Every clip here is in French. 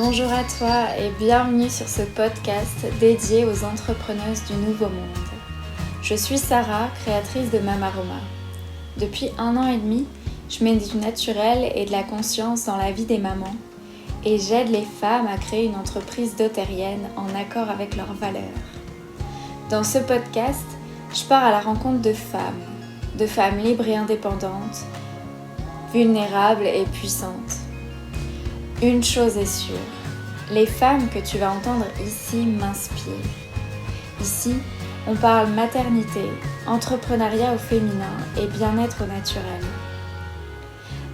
Bonjour à toi et bienvenue sur ce podcast dédié aux entrepreneuses du Nouveau Monde. Je suis Sarah, créatrice de Mamaroma. Depuis 1 an et demi, je mets du naturel et de la conscience dans la vie des mamans et j'aide les femmes à créer une entreprise dotérienne en accord avec leurs valeurs. Dans ce podcast, je pars à la rencontre de femmes libres et indépendantes, vulnérables et puissantes. Une chose est sûre, les femmes que tu vas entendre ici m'inspirent. Ici, on parle maternité, entrepreneuriat au féminin et bien-être au naturel.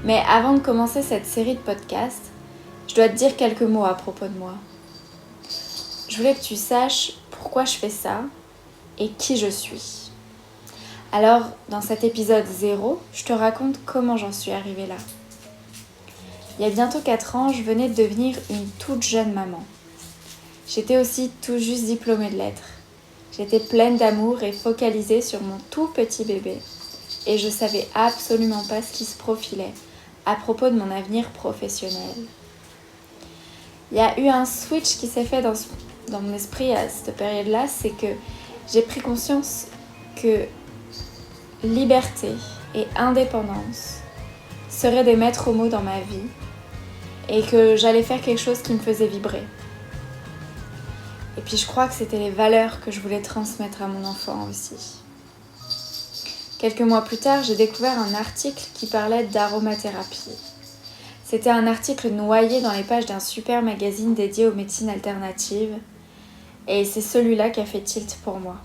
Mais avant de commencer cette série de podcasts, je dois te dire quelques mots à propos de moi. Je voulais que tu saches pourquoi je fais ça et qui je suis. Alors, dans cet épisode 0, je te raconte comment j'en suis arrivée là. Il y a bientôt 4 ans, je venais de devenir une toute jeune maman. J'étais aussi tout juste diplômée de lettres. J'étais pleine d'amour et focalisée sur mon tout petit bébé. Et je savais absolument pas ce qui se profilait à propos de mon avenir professionnel. Il y a eu un switch qui s'est fait dans mon esprit à cette période-là, c'est que j'ai pris conscience que liberté et indépendance seraient des maîtres mots dans ma vie et que j'allais faire quelque chose qui me faisait vibrer. Et puis je crois que c'était les valeurs que je voulais transmettre à mon enfant aussi. Quelques mois plus tard, j'ai découvert un article qui parlait d'aromathérapie. C'était un article noyé dans les pages d'un super magazine dédié aux médecines alternatives et c'est celui-là qui a fait tilt pour moi.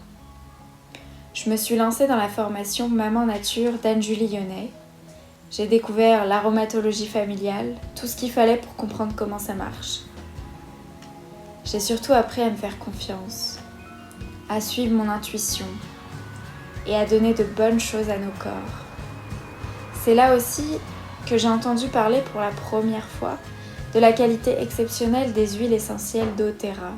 Je me suis lancée dans la formation Maman Nature d'Anne-Julie Yonnet. J'ai découvert l'aromatologie familiale, tout ce qu'il fallait pour comprendre comment ça marche. J'ai surtout appris à me faire confiance, à suivre mon intuition et à donner de bonnes choses à nos corps. C'est là aussi que j'ai entendu parler pour la première fois de la qualité exceptionnelle des huiles essentielles d'Oterra.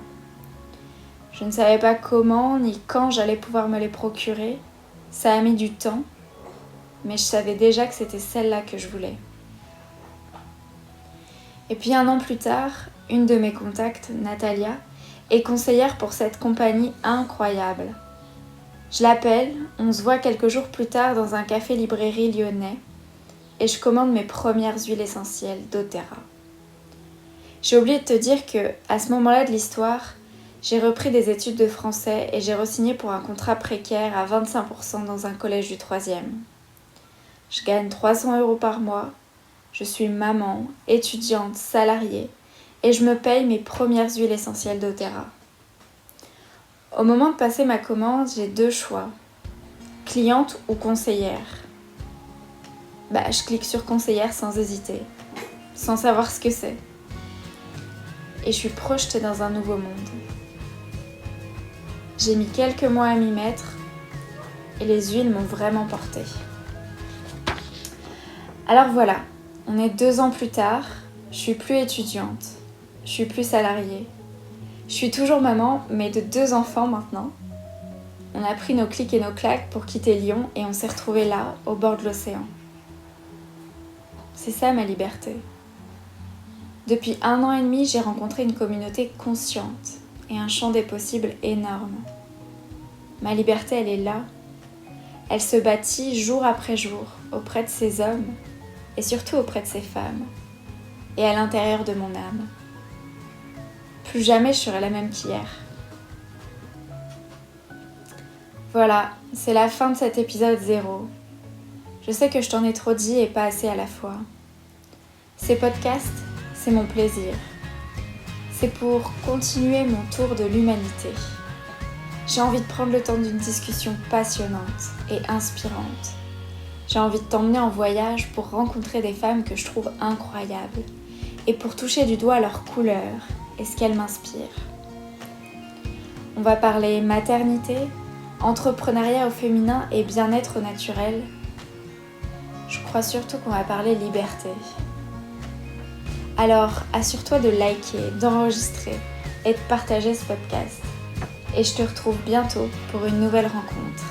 Je ne savais pas comment ni quand j'allais pouvoir me les procurer. Ça a mis du temps, mais je savais déjà que c'était celle-là que je voulais. Et puis 1 an plus tard, une de mes contacts, Natalia, est conseillère pour cette compagnie incroyable. Je l'appelle, on se voit quelques jours plus tard dans un café-librairie lyonnais et je commande mes premières huiles essentielles d'Oterra. J'ai oublié de te dire que, à ce moment-là de l'histoire, j'ai repris des études de français et j'ai re-signé pour un contrat précaire à 25% dans un collège du 3e. Je gagne 300 € par mois, je suis maman, étudiante, salariée et je me paye mes premières huiles essentielles d'Oterra. Au moment de passer ma commande, j'ai 2 choix, cliente ou conseillère. Je clique sur conseillère sans hésiter, sans savoir ce que c'est. Et je suis projetée dans un nouveau monde. J'ai mis quelques mois à m'y mettre et les huiles m'ont vraiment portée. Alors voilà, on est 2 ans plus tard, je suis plus étudiante, je suis plus salariée. Je suis toujours maman, mais de 2 enfants maintenant. On a pris nos clics et nos claques pour quitter Lyon et on s'est retrouvés là, au bord de l'océan. C'est ça ma liberté. Depuis 1 an et demi, j'ai rencontré une communauté consciente et un champ des possibles énorme. Ma liberté, elle est là. Elle se bâtit jour après jour auprès de ces hommes et surtout auprès de ces femmes et à l'intérieur de mon âme. Plus jamais je serai la même qu'hier. Voilà, c'est la fin de cet épisode 0. Je sais que je t'en ai trop dit et pas assez à la fois. Ces podcasts, c'est mon plaisir. C'est pour continuer mon tour de l'humanité. J'ai envie de prendre le temps d'une discussion passionnante et inspirante. J'ai envie de t'emmener en voyage pour rencontrer des femmes que je trouve incroyables et pour toucher du doigt leurs couleurs et ce qu'elles m'inspirent. On va parler maternité, entrepreneuriat au féminin et bien-être au naturel. Je crois surtout qu'on va parler liberté. Alors, assure-toi de liker, d'enregistrer et de partager ce podcast. Et je te retrouve bientôt pour une nouvelle rencontre.